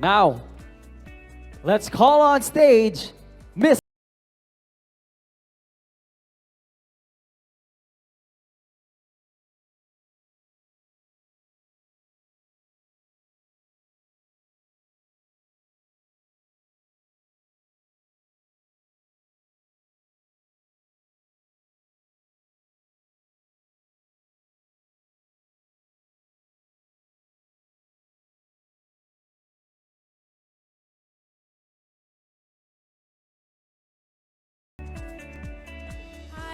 Now, let's call on stage Miss.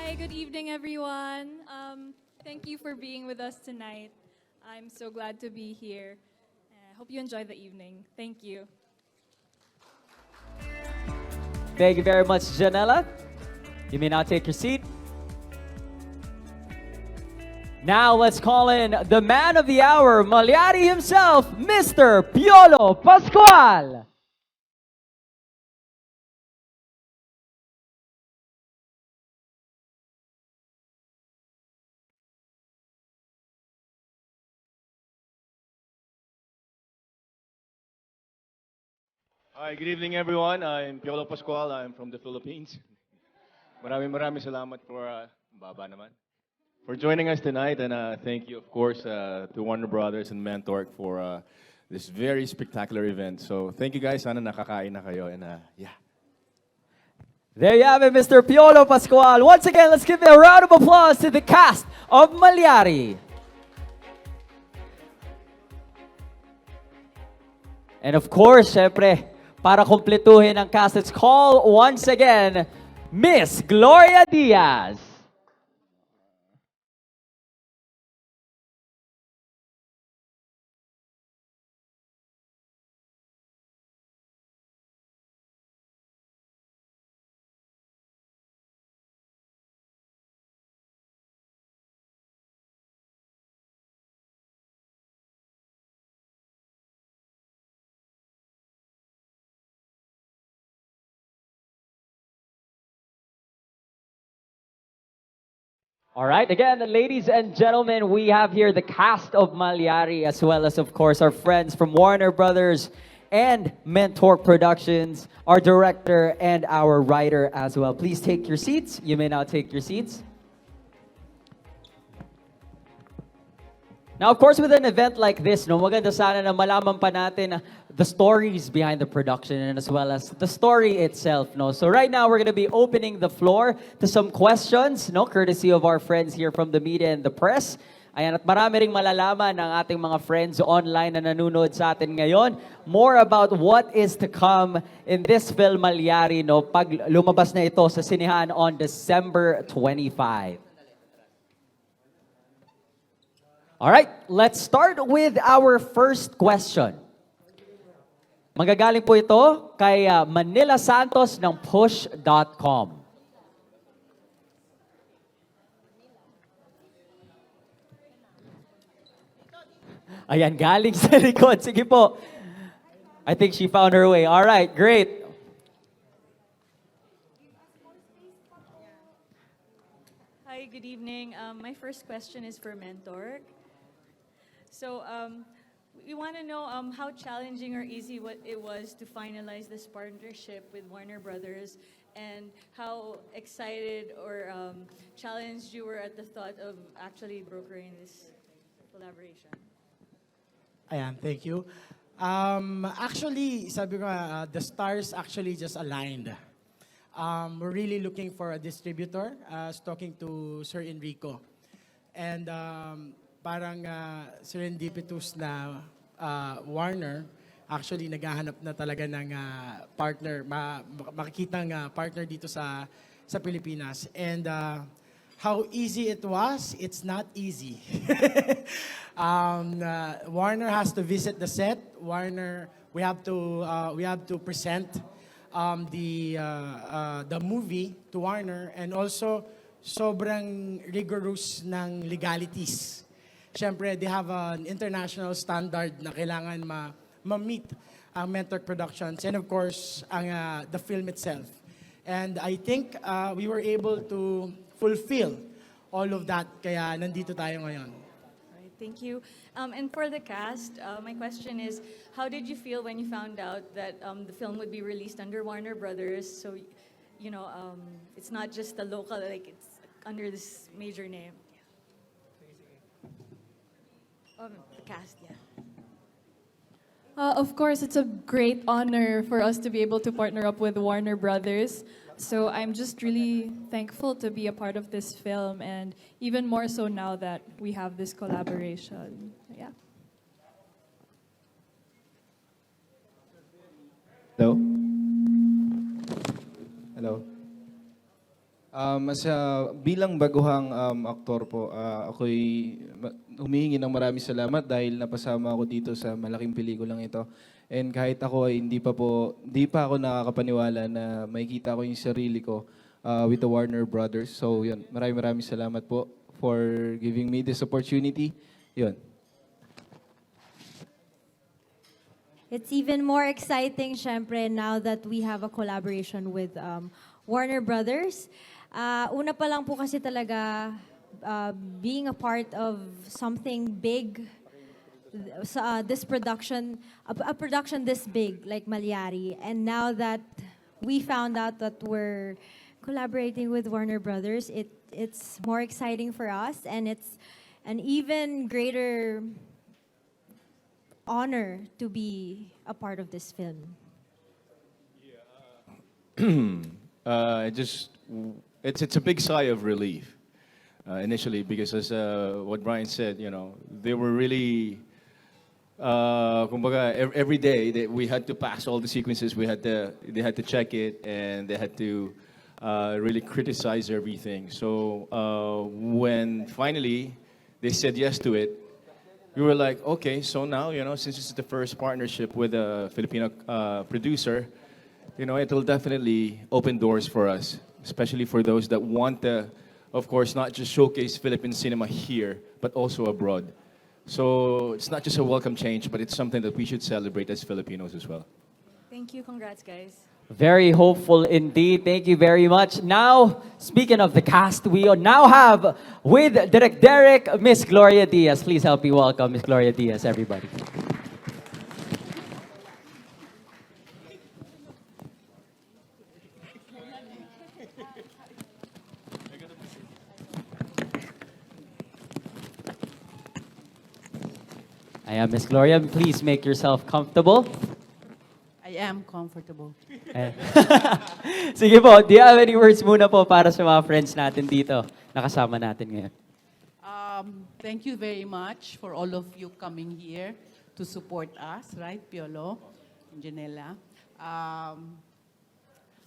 Hi, good evening, everyone. Thank you for being with us tonight. I'm so glad to be here. I hope you enjoy the evening. Thank you. Thank you very much, Janella. You may now take your seat. Now let's call in the man of the hour, Mallari himself, Mr. Piolo Pascual. Hi, good evening everyone. I'm Piolo Pascual. I'm from the Philippines. Maraming salamat for baba naman. For joining us tonight, and thank you of course to Warner Brothers and Mentork for this very spectacular event. So thank you guys. Sana nakakain na kayo, and yeah. There you have it, Mr. Piolo Pascual. Once again, let's give a round of applause to the cast of Mallari. And of course, syempre, para kumpletuhin ang cast, let's call once again Miss Gloria Diaz. All right, again, ladies and gentlemen, we have here the cast of Mallari, as well as, of course, our friends from Warner Brothers and Mentor Productions, our director and our writer as well. Please take your seats. You may now take your seats. Now, of course, with an event like this, no, maganda sana na malaman pa natin the stories behind the production and as well as the story itself, no. So right now, we're going to be opening the floor to some questions, no, courtesy of our friends here from the media and the press. Ayan, at marami ring malalaman ng ating mga friends online na nanonood sa atin ngayon. More about what is to come in this film, Mallari, no, pag lumabas na ito sa sinehan on December 25. All right, let's start with our first question. Magagaling po ito kay Manila Santos ng push.com. Ayan, galing sa likod. Sige po. I think she found her way. All right, great. Hi, good evening. My first question is for Mentor. So, we want to know how challenging or easy it was to finalize this partnership with Warner Brothers, and how excited or challenged you were at the thought of actually brokering this collaboration. Ayan, thank you. Actually, sabi ko nga, the stars actually just aligned. We're really looking for a distributor. I was talking to Sir Enrico. And parang serendipitous na Warner, actually naghahanap na talaga ng partner, makikitang partner dito sa Pilipinas. And how easy it was, it's not easy. Warner has to visit the set. Warner, we have to present the movie to Warner, and also sobrang rigorous ng legalities. Siyempre, they have an international standard na kailangan ma-meet ang Mentor Productions, and of course, the film itself. And I think we were able to fulfill all of that, kaya nandito tayo ngayon. Right. Thank you. And for the cast, my question is, how did you feel when you found out that the film would be released under Warner Brothers? So, it's not just a local, like it's under this major name. The cast, yeah. Of course, it's a great honor for us to be able to partner up with Warner Brothers. So I'm just really thankful to be a part of this film, and even more so now that we have this collaboration. Yeah. Hello? Hello? Bilang baguhang aktor po, ako'y humihingi ng maraming salamat dahil napasama ako dito sa malaking pelikulang ito. And kahit ako ay hindi pa ako nakakapaniwala na makikita ko yung sarili ko with the Warner Brothers. So yun, maraming salamat po for giving me this opportunity. Yun. It's even more exciting, syempre, now that we have a collaboration with Warner Brothers. Una pa lang po kasi talaga being a part of something big, this production, a production this big like Mallari, and now that we found out that we're collaborating with Warner Brothers, it's more exciting for us, and it's an even greater honor to be a part of this film. It's a big sigh of relief initially, because as what Brian said, they were really, kumbaga, every day we had to pass all the sequences. They had to check it, and they had to really criticize everything. So when finally they said yes to it, we were like, okay, so now, since this is the first partnership with a Filipino producer, it will definitely open doors for us, especially for those that want to, of course, not just showcase Philippine cinema here, but also abroad. So it's not just a welcome change, but it's something that we should celebrate as Filipinos as well. Thank you. Congrats, guys. Very hopeful indeed. Thank you very much. Now, speaking of the cast, we now have with Direct Derek, Miss Gloria Diaz. Please help me welcome Miss Gloria Diaz, everybody. I am Miss Gloria. Please make yourself comfortable. I am comfortable. Sige po, do you have any words muna po para sa mga friends natin dito nakasama natin ngayon? Thank you very much for all of you coming here to support us, right, Piolo and Janella?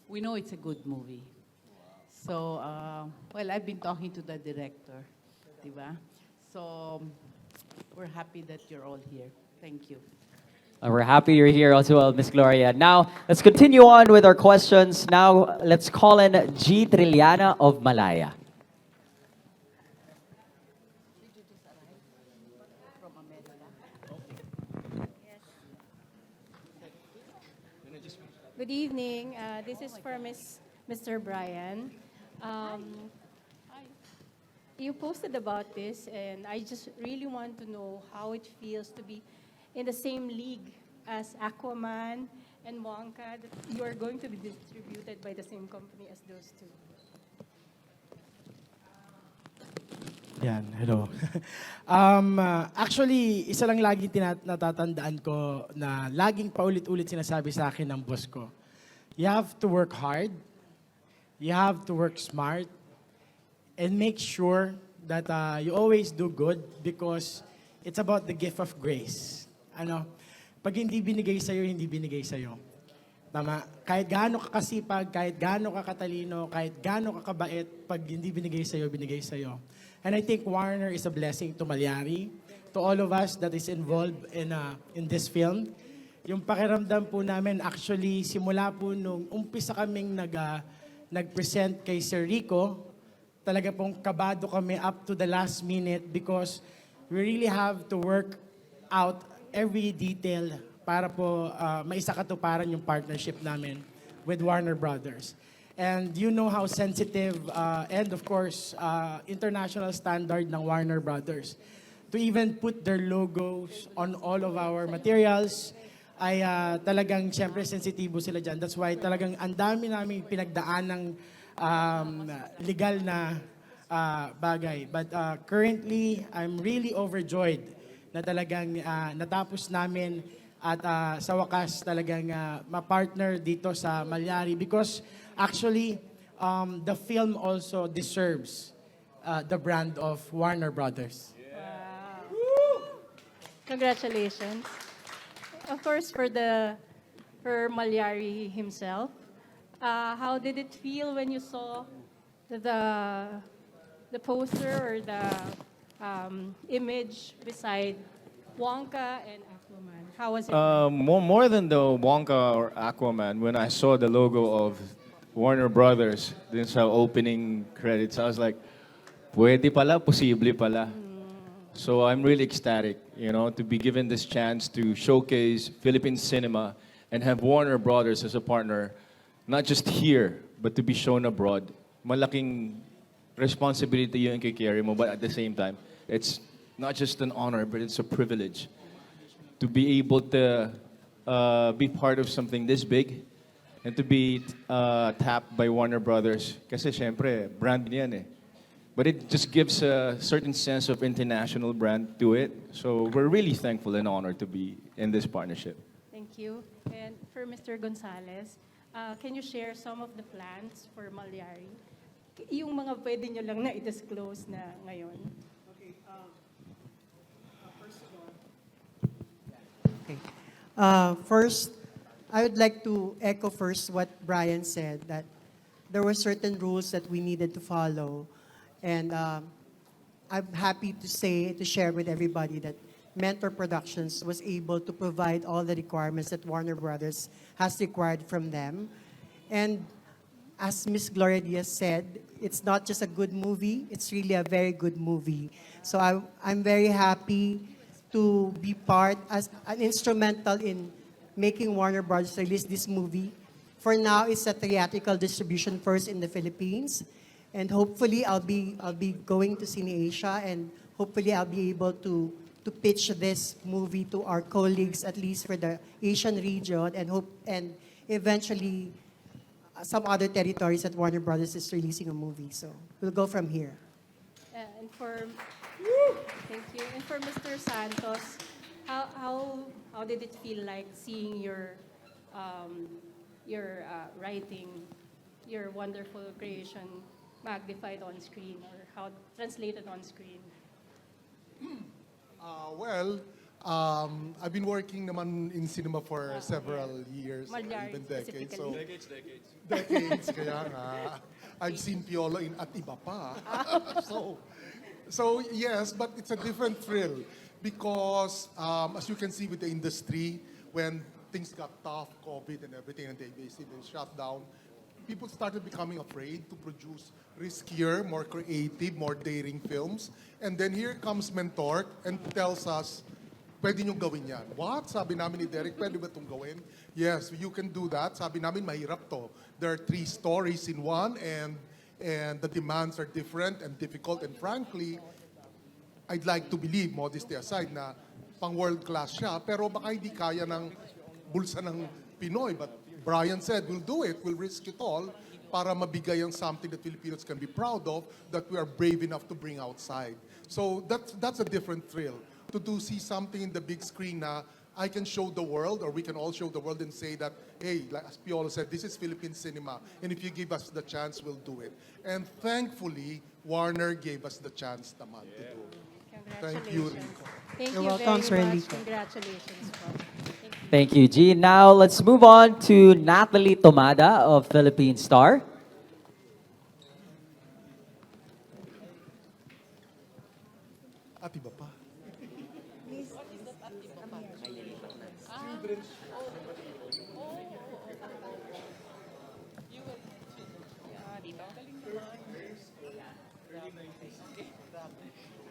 We know it's a good movie. So, I've been talking to the director, diba? So, we're happy that you're all here. Thank you. We're happy you're here as well, Miss Gloria. Now, let's continue on with our questions. Now, let's call in G. Trilliana of Malaya. Good evening. This is for Mr. Brian. You posted about this, and I just really want to know how it feels to be in the same league as Aquaman and Wonka, that you are going to be distributed by the same company as those two. Yan, hello. Actually, isa lang lagi natatandaan ko na laging paulit-ulit sinasabi sa akin ng boss ko. You have to work hard, you have to work smart, and make sure that you always do good, because it's about the gift of grace. Pag hindi binigay sa'yo, hindi binigay sa'yo. Tama? Kahit gaano ka kasipag, kahit gaano ka katalino, kahit gaano ka kabait, pag hindi binigay sa'yo, binigay sa'yo. And I think Warner is a blessing to Mallari, to all of us that is involved in this film. Yung pakiramdam po namin, actually, simula po nung umpisa kaming nag-present kay Sir Rico, talaga pong kabado kami up to the last minute, because we really have to work out every detail para po maisakatuparan yung partnership namin with Warner Brothers. And you know how sensitive and of course international standard ng Warner Brothers. to even put their logos on all of our materials, ay talagang siyempre sensitibo sila dyan. That's why talagang ang dami namin pinagdaan ng legal na bagay. But currently, I'm really overjoyed na talagang natapos namin at sa wakas talagang ma-partner dito sa Mallari because actually, the film also deserves the brand of Warner Brothers. Congratulations. Of course, for Mallari himself, how did it feel when you saw the poster or the image beside Wonka and Aquaman? How was it? More than the Wonka or Aquaman, when I saw the logo of Warner Brothers dun sa opening credits, I was like, pwede pala, posible pala. So I'm really ecstatic, to be given this chance to showcase Philippine cinema and have Warner Brothers as a partner, not just here, but to be shown abroad. Malaking responsibility yun kay-carry mo, but at the same time, it's not just an honor, but it's a privilege to be able to be part of something this big and to be tapped by Warner Brothers. Kasi syempre, brand niyan eh. But it just gives a certain sense of international brand to it. So we're really thankful and honored to be in this partnership. Thank you. And for Mr. Gonzalez, can you share some of the plans for Mallari? Yung mga pwede nyo lang na i-disclose na ngayon. First, I would like to echo first what Brian said, that there were certain rules that we needed to follow. And I'm happy to share with everybody that Mentor Productions was able to provide all the requirements that Warner Brothers has required from them. And as Miss Gloria Diaz said, it's not just a good movie, it's really a very good movie. So I'm very happy to be part as an instrumental in making Warner Brothers release this movie. For now, it's a theatrical distribution first in the Philippines. And hopefully, I'll be going to Cine Asia, and hopefully, I'll be able to pitch this movie to our colleagues, at least for the Asian region, and eventually some other territories that Warner Brothers is releasing a movie. So we'll go from here. And thank you. And for Mr. Santos, how did it feel like seeing your writing, your wonderful creation magnified on screen, or how translated on screen? I've been working naman in cinema for several years, Mallari even decades. So, specifically. decades, kaya nga. I've seen Piolo in At Iba Pa. So yes, but it's a different thrill because as you can see with the industry, when things got tough, COVID and everything, and they basically shut down, people started becoming afraid to produce riskier, more creative, more daring films. And then here comes Mentor and tells us, pwede nyo gawin yan. What? Sabi namin ni Derek, pwede ba itong gawin? Yes, you can do that. Sabi namin, mahirap to. There are 3 stories in one, and the demands are different and difficult. And frankly, I'd like to believe, modesty aside, na pang world class siya, pero baka hindi kaya ng bulsa ng Pinoy. But Brian said, we'll do it, we'll risk it all para mabigay ang something that Filipinos can be proud of, that we are brave enough to bring outside. So that's a different thrill, to see something in the big screen na I can show the world, or we can all show the world and say that, hey, like as Piolo said, this is Philippine cinema, and if you give us the chance, we'll do it. And thankfully, Warner gave us the chance naman to do it. Thank you, Rico. Thank You're you welcome, Sir very much. Enrico. Congratulations po. Thank you, G. Now, let's move on to Natalie Tomada of Philippine Star. At Iba Pa.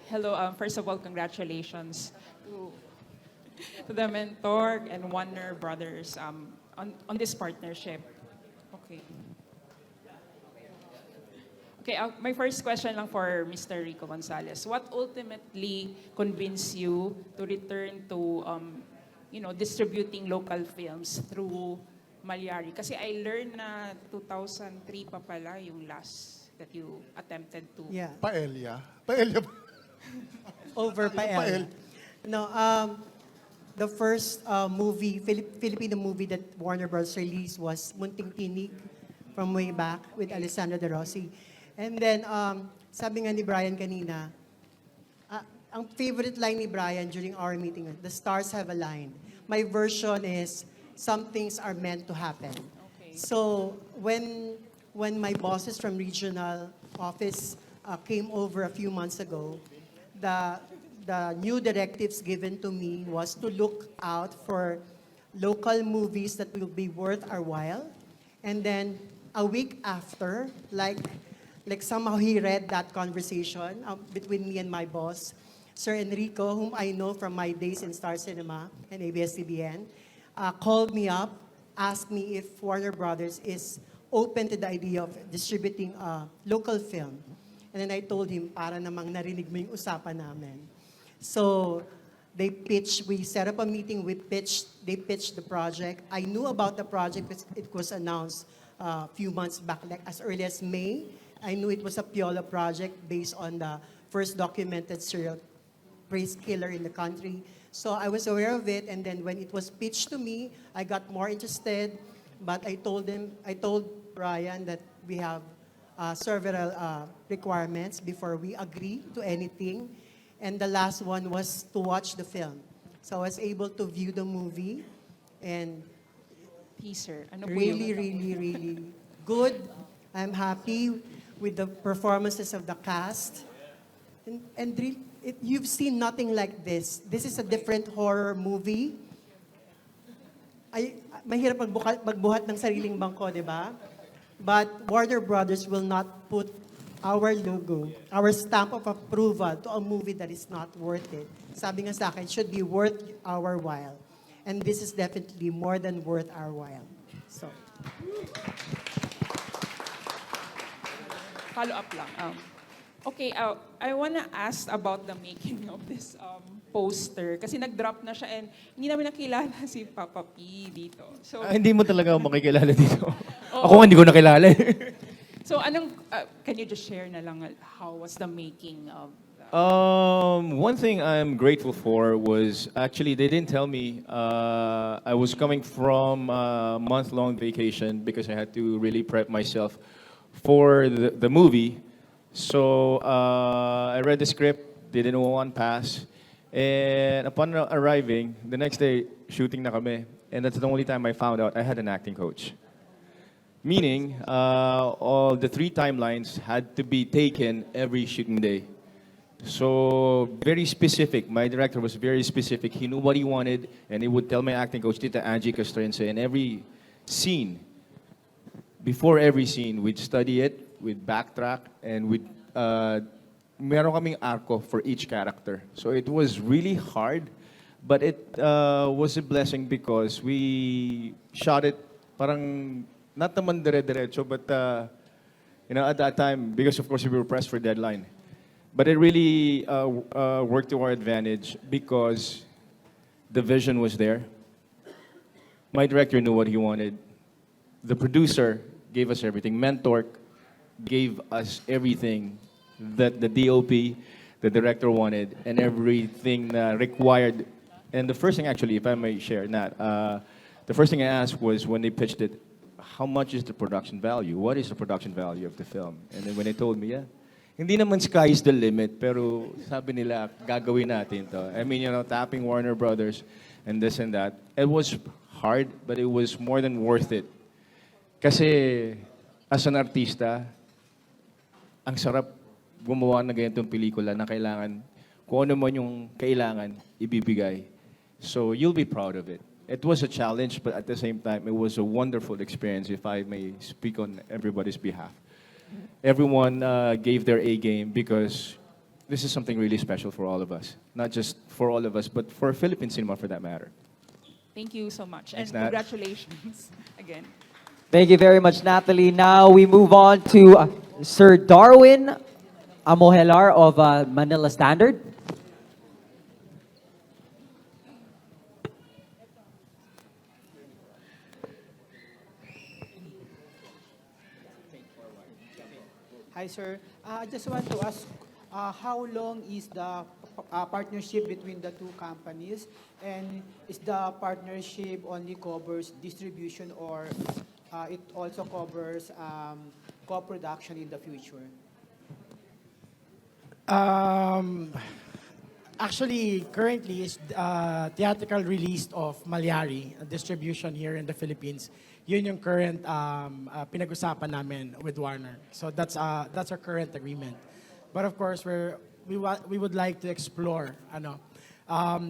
Hello, first of all, congratulations to the Mentor and Warner Brothers on this partnership. Okay. Okay, my first question lang for Mr. Rico Gonzalez. What ultimately convinced you to return to, distributing local films through Mallari? Kasi I learned na 2003 pa pala yung last that you attempted to. Yeah. Paella. Paella ba? Over paella. No, the first movie, Filipino movie that Warner Bros. Released was Munting Tinig from way back with Alessandra De Rossi. And then, sabi nga ni Brian kanina, ang favorite line ni Brian during our meeting, the stars have aligned. My version is, some things are meant to happen. Okay. So, when my bosses from regional office came over a few months ago, the new directives given to me was to look out for local movies that will be worth our while. And then a week after, like somehow he read that conversation between me and my boss, Sir Enrico, whom I know from my days in Star Cinema and ABS-CBN, called me up, asked me if Warner Brothers is open to the idea of distributing a local film. And then I told him, para namang narinig mo yung usapan namin. So we set up a meeting, they pitched the project. I knew about the project because it was announced a few months back, like as early as May. I knew it was a Piola project based on the first documented serial race killer in the country. So I was aware of it, and then when it was pitched to me, I got more interested. But I told Brian that we have several requirements before we agree to anything. And the last one was to watch the film. So I was able to view the movie, and Teaser. Ano po really, yung- really, really good. I'm happy with the performances of the cast. And you've seen nothing like this. This is a different horror movie. Mahirap magbuhat ng sariling bangko, di ba? But Warner Brothers will not put our logo, our stamp of approval to a movie that is not worth it. Sabi nga sa akin, it should be worth our while. And this is definitely more than worth our while. So, Follow up lang. Okay, I wanna ask about the making of this poster. Kasi nag-drop na siya and hindi namin nakilala si Papa P dito. So, Hindi mo talaga ako makikilala dito. Ako nga hindi ko nakilala eh. so can you just share na lang how was the making of One thing I'm grateful for was actually they didn't tell me I was coming from a month-long vacation because I had to really prep myself for the movie. So I read the script, didn't one pass, and upon arriving, the next day shooting na kami, and that's the only time I found out I had an acting coach. Meaning, all the 3 timelines had to be taken every shooting day. So, very specific. My director was very specific. He knew what he wanted, and he would tell my acting coach, Tita Angie Castrense, in every scene, before every scene, we'd study it, we'd backtrack, and meron kaming arco for each character. So, it was really hard, but it was a blessing because we shot it parang not naman dire-diretso, but at that time, because of course we were pressed for deadline. But it really worked to our advantage because the vision was there. My director knew what he wanted. The producer gave us everything. Mentor gave us everything that the DOP, the director wanted, and everything required. And the first thing, actually, if I may share, the first thing I asked was when they pitched it, how much is the production value? What is the production value of the film? And then when they told me, hindi naman sky is the limit, pero sabi nila, gagawin natin to. I mean, tapping Warner Brothers and this and that. It was hard, but it was more than worth it. Kasi, as an artista, ang sarap gumawa na ganitong pelikula na kailangan, kung ano man yung kailangan, ibibigay. So, you'll be proud of it. It was a challenge, but at the same time, it was a wonderful experience, if I may speak on everybody's behalf. Everyone gave their A game because this is something really special for all of us. Not just for all of us, but for Philippine cinema for that matter. Thank you so much. Thanks, and Nat. congratulations again. Thank you very much, Natalie. Now we move on to Sir Darwin Amohelar of Manila Standard. Hi, sir. I just want to ask, how long is the partnership between the two companies? And is the partnership only covers distribution or it also covers co-production in the future? Actually, currently is theatrical release of Mallari, a distribution here in the Philippines. Yun yung current pinag-usapan namin with Warner. So that's our current agreement. But of course, we would like to explore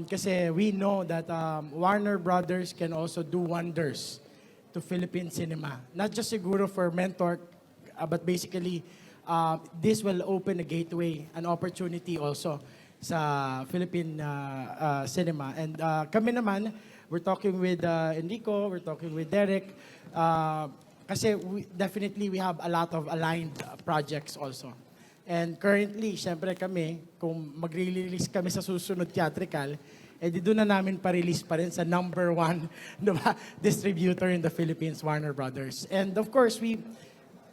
kasi we know that Warner Brothers can also do wonders to Philippine cinema. Not just siguro for Mentor, but basically this will open a gateway, an opportunity also sa Philippine cinema. And kami naman, we're talking with Enrico, we're talking with Derek, kasi definitely we have a lot of aligned projects also. And currently, syempre kami, kung mag-release kami sa susunod theatrical, di doon na namin pa-release pa rin sa number one diba, distributor in the Philippines, Warner Brothers. And of course,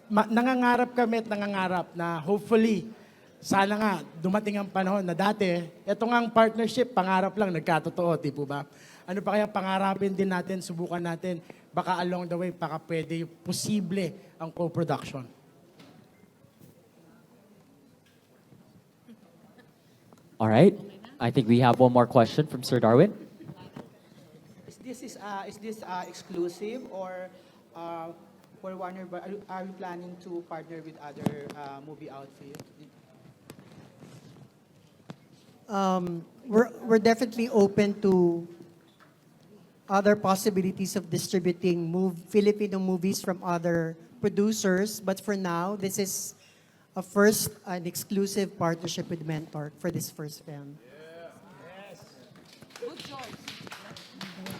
nangangarap kami at nangangarap na hopefully, sana nga dumating ang panahon na dati, ito nga ang partnership, pangarap lang, nagkatotoo, di po ba? Ano pa kaya pangarapin din natin, subukan natin, baka along the way, baka pwede, posible ang co-production. All right. I think we have one more question from Sir Darwin. Is this exclusive or for Warner? Are you planning to partner with other movie outfits? We're definitely open to other possibilities of distributing Filipino movies from other producers. But for now, this is an exclusive partnership with Mentor for this first film.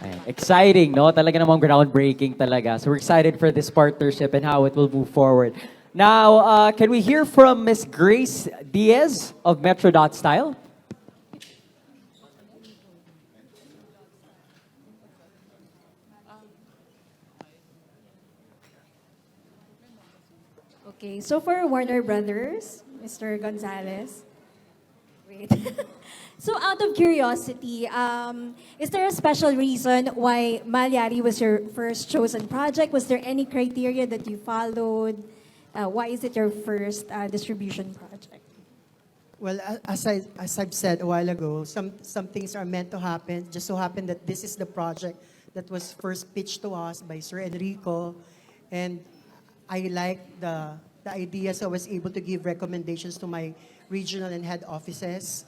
Ayan, exciting, no? Talaga namang groundbreaking talaga. So we're excited for this partnership and how it will move forward. Now, can we hear from Miss Grace Diaz of Metro Style? Okay, so for Warner Brothers, Mr. Gonzalez, wait. So out of curiosity, is there a special reason why Mallari was your first chosen project? Was there any criteria that you followed? Why is it your first distribution project? Well, as I've said a while ago, some things are meant to happen. Just so happened that this is the project that was first pitched to us by Sir Enrico, and I liked the idea, so I was able to give recommendations to my regional and head offices.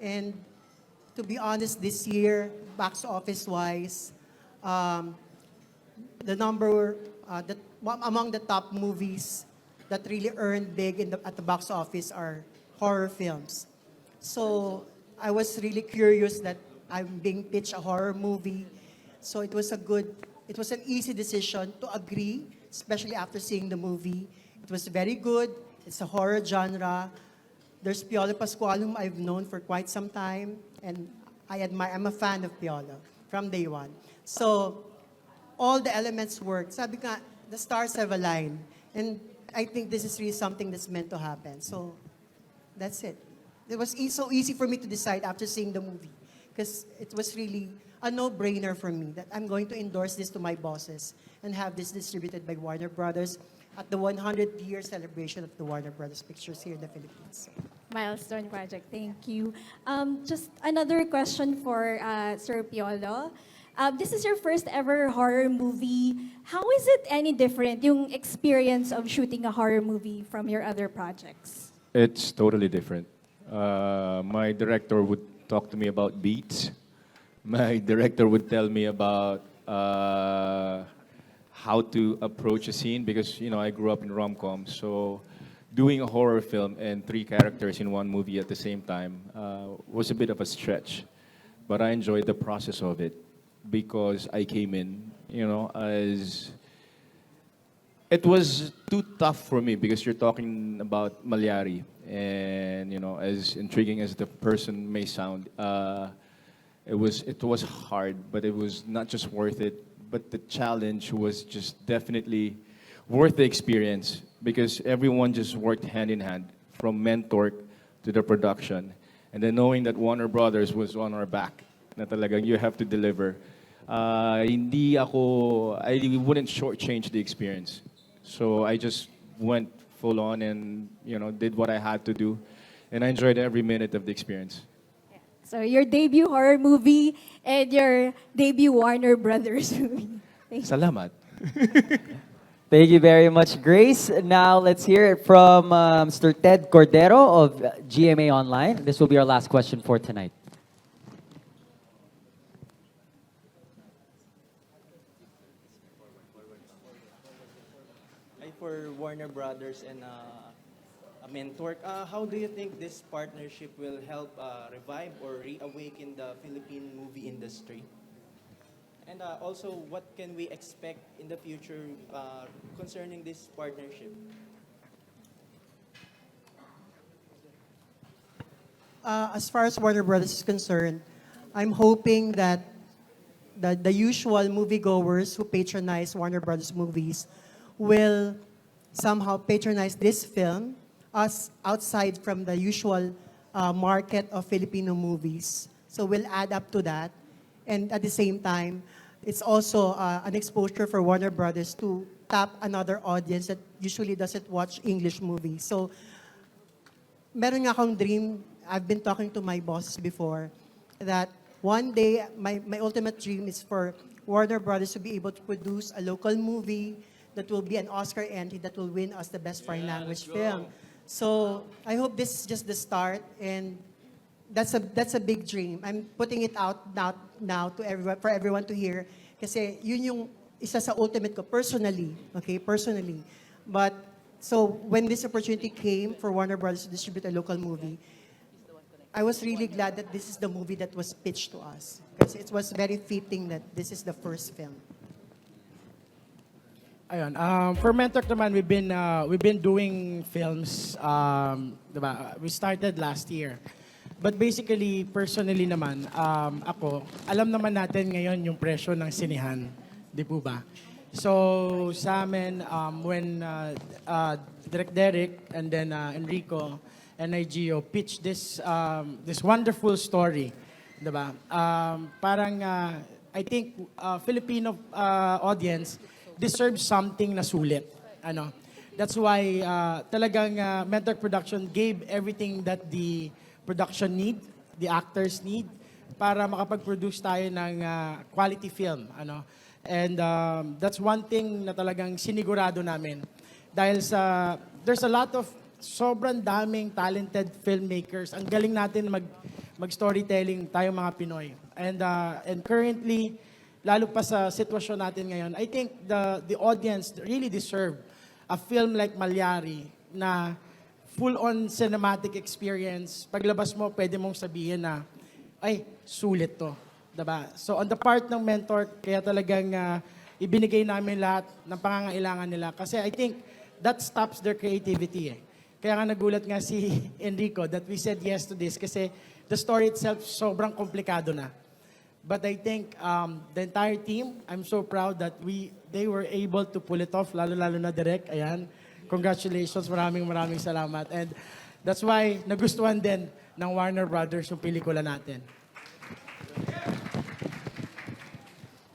And to be honest, this year, box office-wise, the number, among the top movies that really earned big at the box office are horror films. So I was really curious that I'm being pitched a horror movie. So it was an easy decision to agree, especially after seeing the movie. It was very good. It's a horror genre. There's Piolo Pascual, whom I've known for quite some time, and I'm a fan of Piolo from day one. So all the elements worked. Sabi ka, the stars have aligned. And I think this is really something that's meant to happen. So that's it. It was so easy for me to decide after seeing the movie, because it was really a no-brainer for me that I'm going to endorse this to my bosses and have this distributed by Warner Brothers at the 100-year celebration of the Warner Brothers Pictures here in the Philippines. Milestone project, thank you. Just another question for Sir Piolo. This is your first ever horror movie. How is it any different, yung experience of shooting a horror movie from your other projects? It's totally different. My director would talk to me about beats. My director would tell me about how to approach a scene because, I grew up in rom-com. So doing a horror film and 3 characters in one movie at the same time was a bit of a stretch. But I enjoyed the process of it because I came in, as It was too tough for me because you're talking about Mallari, and as intriguing as the person may sound, it was hard, but it was not just worth it, but the challenge was just definitely worth the experience because everyone just worked hand in hand from mentor to the production, and then knowing that Warner Brothers was on our back, na talagang you have to deliver. I wouldn't shortchange the experience. So I just went full on and, did what I had to do. And I enjoyed every minute of the experience. So your debut horror movie and your debut Warner Brothers movie. Thank you. Salamat. Thank you very much, Grace. Now let's hear it from Mr. Ted Cordero of GMA Online. This will be our last question for tonight. For Warner Brothers and a mentor, how do you think this partnership will help revive or reawaken the Philippine movie industry? And also, what can we expect in the future concerning this partnership? As far as Warner Brothers is concerned, I'm hoping that the usual moviegoers who patronize Warner Brothers movies will somehow patronize this film as outside from the usual market of Filipino movies. So we'll add up to that. And at the same time, it's also an exposure for Warner Brothers to tap another audience that usually doesn't watch English movies. So meron nga akong dream, I've been talking to my bosses before, that one day, my ultimate dream is for Warner Brothers to be able to produce a local movie that will be an Oscar entry that will win us the best foreign language film. So I hope this is just the start, and that's a big dream. I'm putting it out now to everyone, for everyone to hear, kasi yun yung isa sa ultimate ko personally, okay, personally. But so when this opportunity came for Warner Brothers to distribute a local movie, I was really glad that this is the movie that was pitched to us, because it was very fitting that this is the first film. Ayun, for Mentor naman, we've been doing films, diba? We started last year. But basically, personally naman, ako, alam naman natin ngayon yung presyo ng sinihan, di po ba? So sa amin, when Direk Derek and then Enrico and Gio pitched this wonderful story, diba? Parang I think Filipino audience deserves something na sulit. That's why talagang Mentor Production gave everything that the production need, the actors need, para makapag-produce tayo ng quality film. And that's one thing na talagang sinigurado namin. Dahil there's a lot of sobrang daming talented filmmakers. Ang galing natin mag-storytelling tayo mga Pinoy. And currently, lalo pa sa sitwasyon natin ngayon, I think the audience really deserve a film like Mallari na full-on cinematic experience. Paglabas mo, pwede mong sabihin na, ay, sulit to. Diba? So on the part ng mentor, kaya talagang ibinigay namin lahat ng pangangailangan nila. Kasi I think that stops their creativity. Kaya nga nagulat nga si Enrico that we said yes to this kasi the story itself sobrang komplikado na. But I think the entire team, I'm so proud that they were able to pull it off, lalo-lalo na Direk. Ayan, congratulations, maraming salamat. And that's why nagustuhan din ng Warner Brothers yung pelikula natin.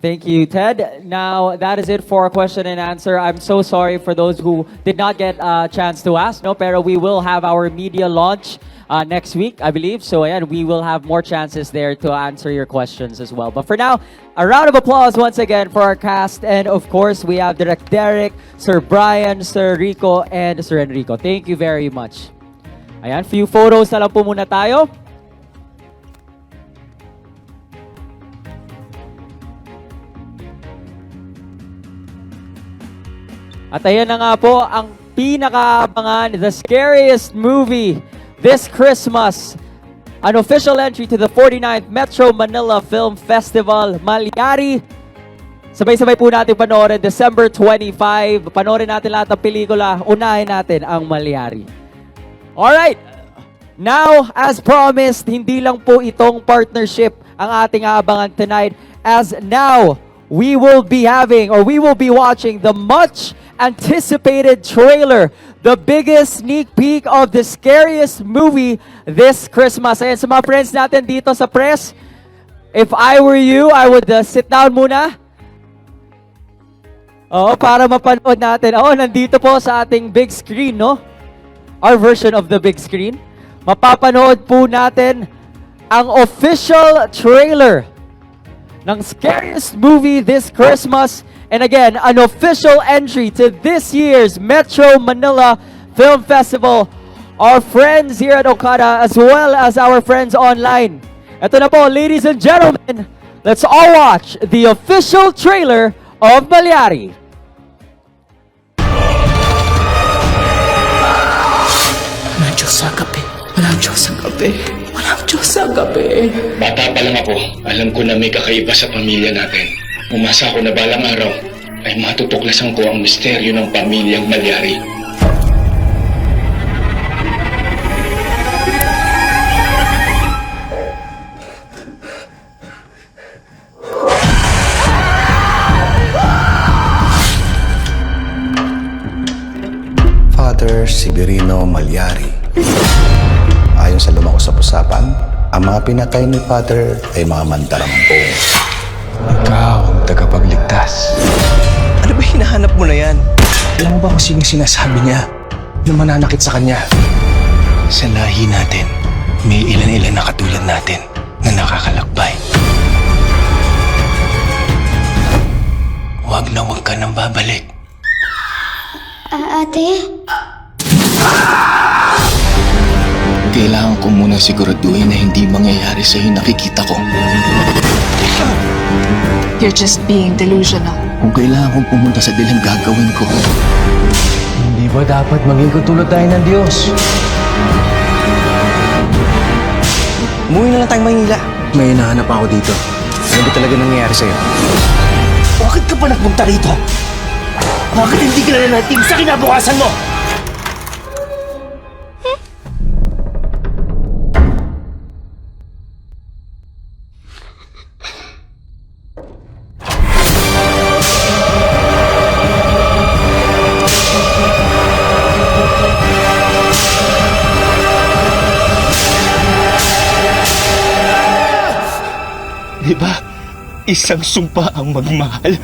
Thank you, Ted. Now, that is it for our question and answer. I'm so sorry for those who did not get a chance to ask, pero we will have our media launch next week, I believe. So, ayan, we will have more chances there to answer your questions as well. But for now, a round of applause once again for our cast. And of course, we have Direct Derek, Sir Brian, Sir Rico, and Sir Enrico. Thank you very much. Ayan, few photos na lang po muna tayo. At ayan na nga po ang pinakaabangan, the scariest movie this Christmas. An official entry to the 49th Metro Manila Film Festival, Mallari. Sabay-sabay po natin panoorin, December 25. Panoorin natin lahat ng pelikula. Unahin natin ang Mallari. Alright! Now, as promised, hindi lang po itong partnership ang ating aabangan tonight. As now, we will be watching the much anticipated trailer, the biggest sneak peek of the scariest movie this Christmas. Ayan, sa mga friends natin dito sa press, if I were you, I would sit down muna. Oo, para mapanood natin. Oo, nandito po sa ating big screen, no? Our version of the big screen. Mapapanood po natin ang official trailer ng scariest movie this Christmas. And again, an official entry to this year's Metro Manila Film Festival. Our friends here at Okada as well as our friends online. Ito na po, ladies and gentlemen, let's all watch the official trailer of Mallari. Walang Diyos sa gabi. Walang Diyos sa gabi. Walang Diyos sa gabi. Bata pa lang ako, alam ko na may kakaiba sa pamilya natin. Umasa ako na balang araw ay matutuklasan ko ang misteryo ng pamilyang Mallari. Father Severino Mallari. Ayon sa lumang usap-usapan, ang mga pinatay ni Father ay mga mandarampong. Ikaw ang tagapagligtas. Ano ba hinahanap mo na yan? Alam mo ba kung sinong sinasabi niya na mananakit sa kanya? Sa lahi natin, may ilan-ilan na katulad natin na nakakalakbay. Huwag na huwag ka nang babalik. Ate? Kailangan ko muna siguraduhin na hindi mangyayari sa yung nakikita ko. You're just being delusional. Kung kailangan kong pumunta sa dilim, gagawin ko. Hindi ba dapat maging katulad tayo ng Diyos? Umuwi na lang tayong Maynila. May hinahanap ako dito. Ano ba talaga nangyayari sa'yo? Bakit ka pa nagpunta rito? Bakit hindi ka na natin sa kinabukasan mo? Diba? Isang sumpa ang magmahal.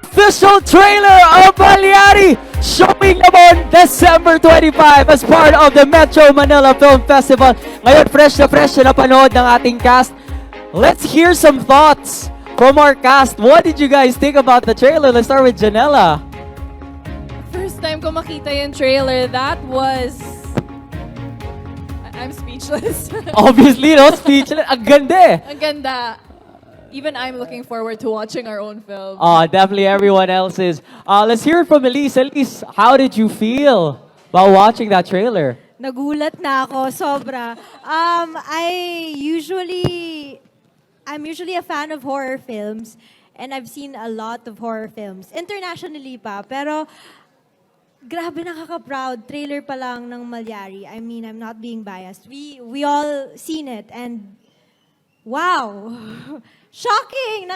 Official trailer of Mallari showing naman December 25 as part of the Metro Manila Film Festival. Ngayon, fresh na napanood ng ating cast. Let's hear some thoughts from our cast. What did you guys think about the trailer? Let's start with Janella. First time ko makita yung trailer, that was... I'm speechless. Obviously, no? Speechless. Ang ganda eh. Ang ganda. Even I'm looking forward to watching our own film. Definitely everyone else is. Let's hear it from Elise. Elise, how did you feel while watching that trailer? Nagulat na ako, sobra. I'm usually a fan of horror films, and I've seen a lot of horror films, internationally pa, pero grabe nakaka-proud. Trailer pa lang ng Mallari. I mean, I'm not being biased. We all seen it, and wow! Shocking!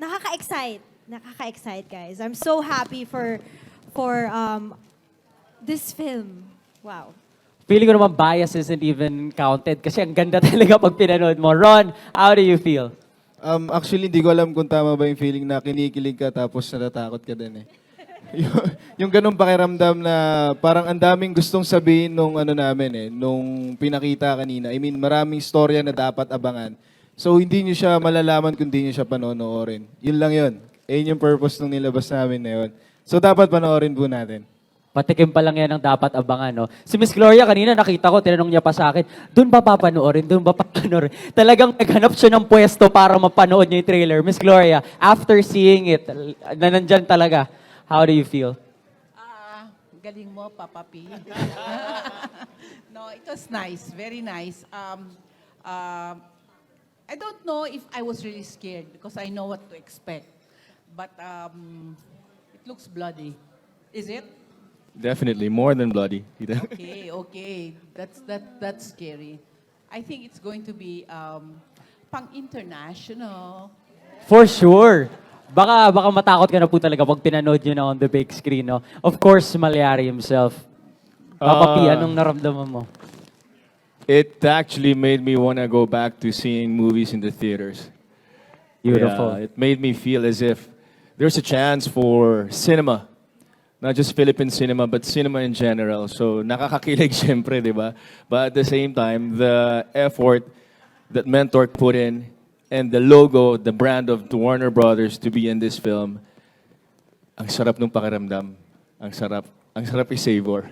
Nakaka-excite. Nakaka-excite, guys. I'm so happy for this film. Wow. Feeling ko naman bias isn't even counted kasi ang ganda talaga pag pinanood mo. Ron, how do you feel? Actually, hindi ko alam kung tama ba yung feeling na kinikilig ka tapos natatakot ka din eh. yung ganung pakiramdam na parang ang daming gustong sabihin nung ano namin eh, nung pinakita kanina. I mean, maraming storya na dapat abangan. So, hindi nyo siya malalaman kung hindi nyo siya panonoorin. Yun lang yun. Ayun yung purpose nung nilabas namin na yun. So, dapat panoorin po natin. Patikim pa lang yan ang dapat abangan, no? Si Miss Gloria, kanina nakita ko, tinanong niya pa sa akin, doon ba papanoorin? Doon ba papanoorin? Talagang naghanap siya ng pwesto para mapanood niya yung trailer. Miss Gloria, after seeing it, na nandyan talaga, how do you feel? Galing mo, Papa P. No, it was nice, very nice. I don't know if I was really scared because I know what to expect. But it looks bloody. Is it? Definitely more than bloody. Okay. That's scary. I think it's going to be pang-international. For sure. Baka matakot ka na po talaga pag pinanood nyo na on the big screen, no? Of course, Mallari himself. Papa P, anong naramdaman mo? It actually made me want to go back to seeing movies in the theaters. Beautiful. Yeah, it made me feel as if there's a chance for cinema. Not just Philippine cinema, but cinema in general. So, nakakakilig syempre, di ba? But at the same time, the effort that Mentor put in and the logo, the brand of the Warner Brothers to be in this film, ang sarap nung pakiramdam. Ang sarap i-savor.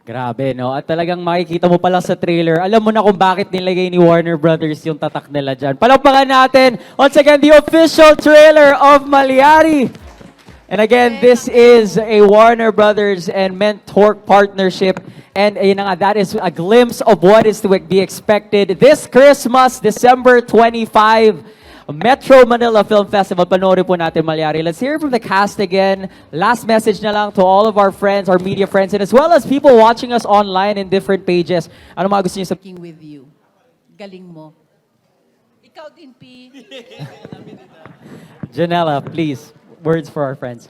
Grabe, no? At talagang makikita mo pa lang sa trailer, alam mo na kung bakit nilagay ni Warner Brothers yung tatak nila dyan. Palakpakan natin, once again, the official trailer of Mallari. And again, this is a Warner Brothers and Mentor partnership. And yun na nga, that is a glimpse of what is to be expected this Christmas, December 25, Metro Manila Film Festival. Panoorin po natin, Mallari. Let's hear from the cast again. Last message na lang to all of our friends, our media friends, and as well as people watching us online in different pages. Ano mga gusto niyo sabihin? With you. Galing mo. Ikaw din, P. Janella, please, words for our friends.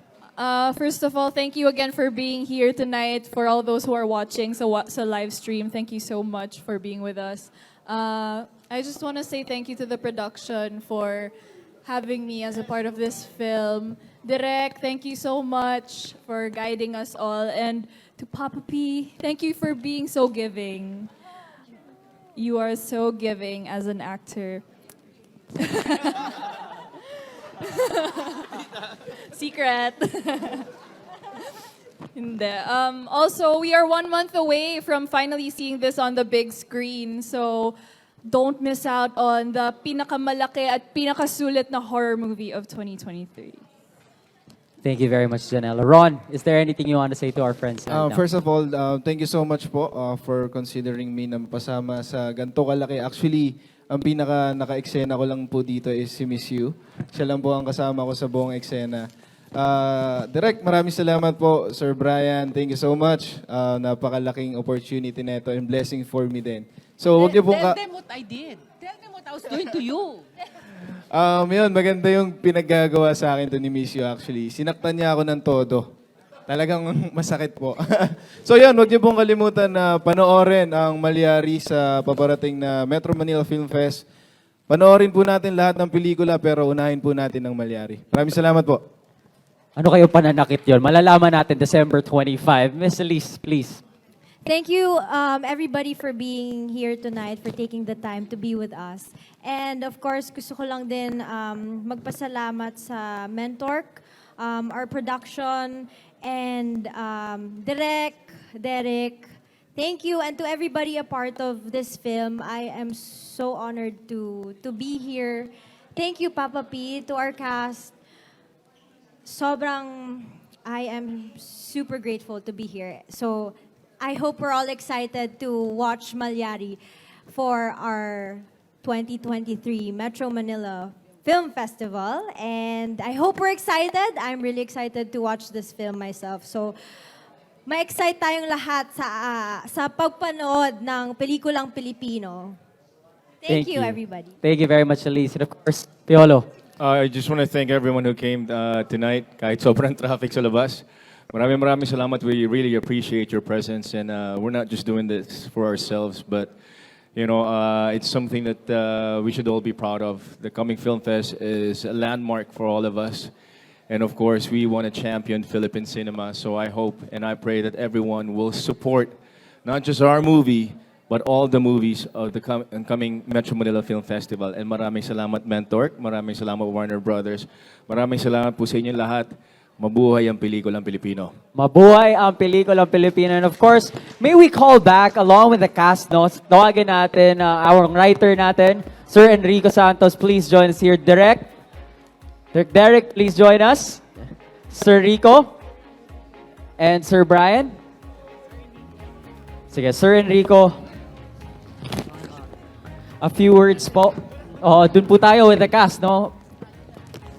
First of all, thank you again for being here tonight. For all those who are watching sa live stream, thank you so much for being with us. I just want to say thank you to the production for having me as a part of this film. Direk, thank you so much for guiding us all. And to Papa P, thank you for being so giving. You are so giving as an actor. Secret. Hindi. Also, we are 1 month away from finally seeing this on the big screen. So, don't miss out on the pinakamalaki at pinakasulit na horror movie of 2023. Thank you very much, Janella. Ron, is there anything you want to say to our friends? Right now? First of all, thank you so much po for considering me na pasama sa ganito kalaki. Actually, ang pinaka naka-eksena ko lang po dito is si Miss You. Siya lang po ang kasama ko sa buong eksena. Direk, maraming salamat po, Sir Brian. Thank you so much. Napakalaking opportunity na ito and blessing for me din. So, wag niyo pong Tell them what I did. Tell them what I was doing to you. Yun, maganda yung pinaggagawa sa akin to ni Miss You actually. Sinaktan niya ako ng todo. Talagang masakit po. So yun, wag niyo pong kalimutan na panoorin ang Mallari sa paparating na Metro Manila Film Fest. Panoorin po natin lahat ng pelikula pero unahin po natin ang Mallari. Maraming salamat po. Ano kayo pananakit yon? Malalaman natin December 25. Miss Elise, please. Thank you, everybody, for being here tonight, for taking the time to be with us. And of course, gusto ko lang din magpasalamat sa Mentor, our production, and Derek. Thank you, and to everybody a part of this film. I am so honored to be here. Thank you, Papa P, to our cast. I am super grateful to be here. So, I hope we're all excited to watch Mallari for our 2023 Metro Manila Film Festival. And I hope we're excited. I'm really excited to watch this film myself. So, ma-excite tayong lahat sa pagpanood ng pelikulang Pilipino. Thank you, everybody. Thank you very much, Elise. And of course, Piolo. I just want to thank everyone who came tonight, kahit sobrang traffic sa labas. Maraming salamat. We really appreciate your presence, and we're not just doing this for ourselves, but you know, it's something that we should all be proud of. The coming Film Fest is a landmark for all of us, and of course, we want to champion Philippine cinema. So I hope and I pray that everyone will support not just our movie, but all the movies of the coming Metro Manila Film Festival. And maraming salamat, Mentor. Maraming salamat, Warner Brothers. Maraming salamat po sa inyo lahat. Mabuhay ang pelikulang Pilipino. Mabuhay ang pelikulang Pilipino. And of course, may we call back along with the cast, no? Tawagin natin our writer natin, Sir Enrico Santos. Please join us here. Derek, please join us. Sir Rico. And Sir Brian? Sige, Sir Enrico. A few words po. Oh, dun po tayo with the cast, no?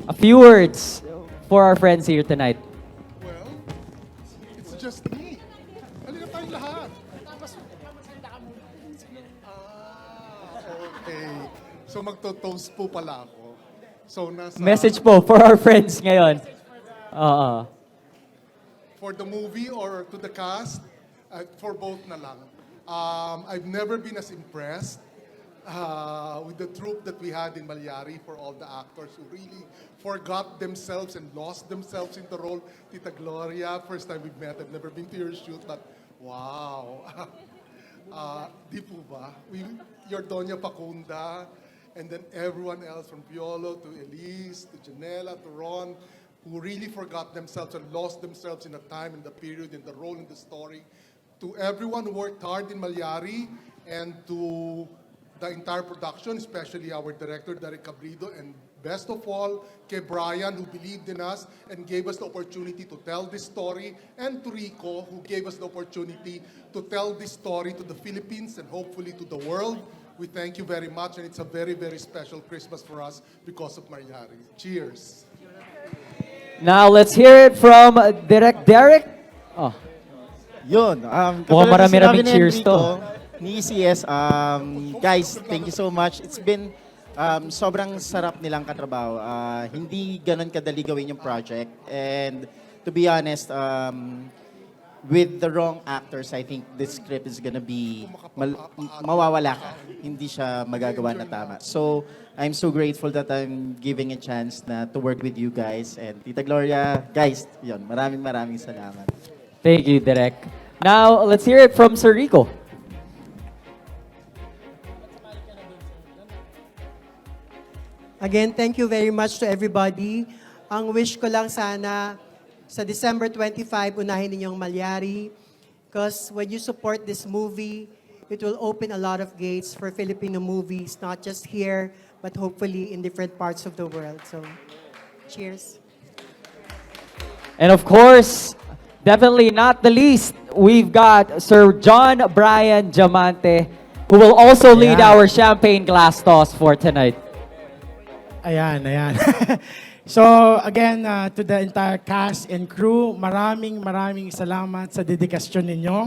A few words for our friends here tonight. Well, it's just me. Halika tayong lahat. Okay. So magto-toast po pala ako. So nasa... Message po for our friends ngayon. Oo. For the movie or to the cast, for both na lang. I've never been as impressed with the troupe that we had in Mallari, for all the actors who really forgot themselves and lost themselves in the role. Tita Gloria, first time we've met, I've never been to your shoot, but wow. Di po ba? Your Doña Pacunda, and then everyone else from Piolo to Elise, to Janella, to Ron, who really forgot themselves and lost themselves in the time, in the period, in the role, in the story. To everyone who worked hard in Mallari, and to the entire production, especially our director, Derek Cabrido, and best of all, kay Brian, who believed in us and gave us the opportunity to tell this story, and to Rico, who gave us the opportunity to tell this story to the Philippines and hopefully to the world. We thank you very much, and it's a very, very special Christmas for us because of Mallari. Cheers. Now, let's hear it from Derek. Oh. Yun. Mukhang marami-raming sinabi ni cheers Enrico, to. Ni ECS, guys, thank you so much. It's been sobrang sarap nilang katrabaho. Hindi ganun kadali gawin yung project. And to be honest, with the wrong actors, I think this script is gonna be mawawala ka. Hindi siya magagawa na tama. So, I'm so grateful that I'm giving a chance na to work with you guys. And Tita Gloria, guys, yun, maraming salamat. Thank you, Derek. Now, let's hear it from Sir Rico. Again, thank you very much to everybody. Ang wish ko lang sana, sa December 25, unahin ninyong Mallari. Because when you support this movie, it will open a lot of gates for Filipino movies, not just here, but hopefully in different parts of the world. So, cheers. And of course, definitely not the least, we've got Sir John Brian Diamante, who will also lead our champagne glass toss for tonight. Ayan. So, again, to the entire cast and crew, maraming salamat sa dedikasyon ninyo.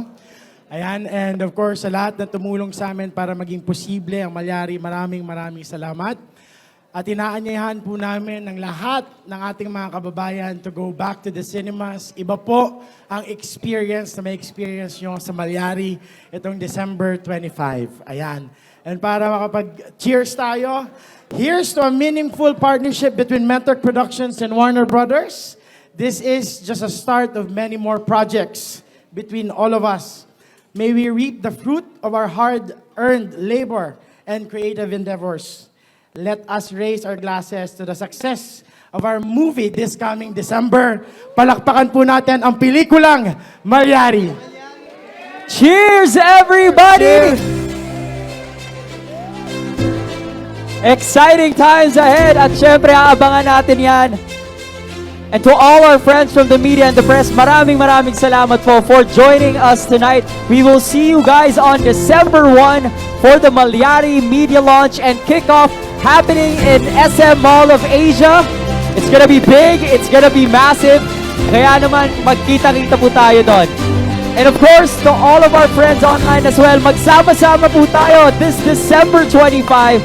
Ayan, and of course, sa lahat na tumulong sa amin para maging posible ang Mallari, maraming salamat. At inaanyayahan po namin ng lahat ng ating mga kababayan to go back to the cinemas. Iba po ang experience na may experience nyo sa Mallari itong December 25. Ayan. And para makapag-cheers tayo, here's to a meaningful partnership between Mentor Productions and Warner Brothers. This is just a start of many more projects between all of us. May we reap the fruit of our hard-earned labor and creative endeavors. Let us raise our glasses to the success of our movie this coming December. Palakpakan po natin ang pelikulang Mallari. Cheers, everybody! Exciting times ahead at syempre aabangan natin yan. And to all our friends from the media and the press, maraming salamat po for joining us tonight. We will see you guys on December 1 for the Mallari media launch and kickoff happening in SM Mall of Asia. It's gonna be big, it's gonna be massive. Kaya naman, magkita-kita po tayo doon. And of course, to all of our friends online as well, magsama-sama po tayo this December 25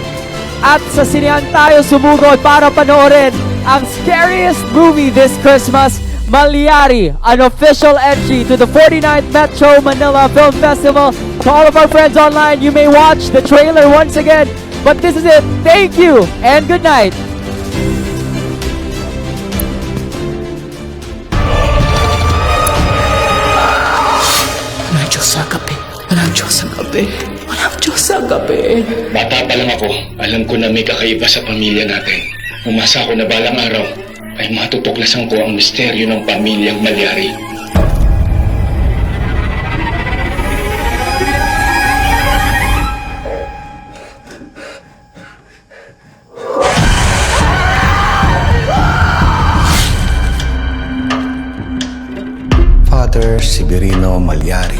at sa sinehan tayo sumugod para panoorin ang scariest movie this Christmas, Mallari, an official entry to the 49th Metro Manila Film Festival. To all of our friends online, you may watch the trailer once again, but this is it. Thank you and good night. Walang Diyos sa gabi. Walang Diyos sa gabi. Walang Diyos sa gabi. Bata pa lang ako, alam ko na may kakaiba sa pamilya natin. Umasa ako na balang araw ay matutuklasan ko ang misteryo ng pamilyang Mallari. Father, Severino Mallari.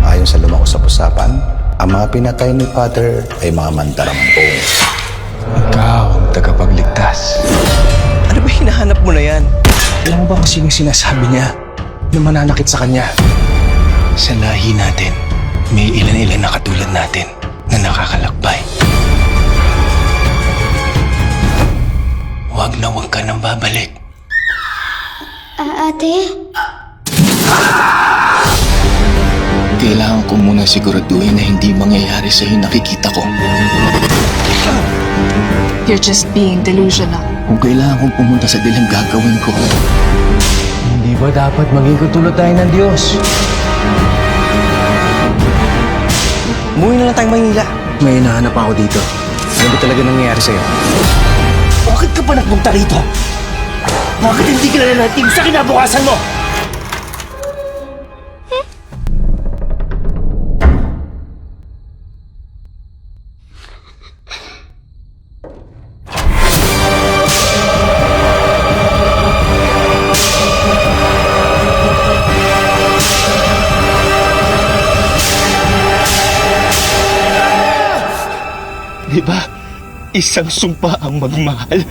Ayon sa lumang usap-usapan, ang mga pinatay ni Father ay mga mandarampong. Ikaw ang tagapagligtas. Ano ba hinahanap mo na yan? Alam mo ba kung sinong sinasabi niya na mananakit sa kanya? Sa lahi natin, may ilan-ilan na katulad natin na nakakalakbay. Huwag na huwag ka nang babalik. Ate? Kailangan ko muna siguraduhin na hindi mangyayari sa yung nakikita ko. You're just being delusional. Kung kailangan kong pumunta sa dilim, gagawin ko. Hindi ba dapat maging katulad tayo ng Diyos? Umuwi na lang tayong Maynila. May hinahanap ako dito. Ano ba talaga nangyayari sa'yo? Bakit ka pa nagpunta rito? Bakit hindi ka na natin sa kinabukasan mo? Di ba? Isang sumpa ang magmahal.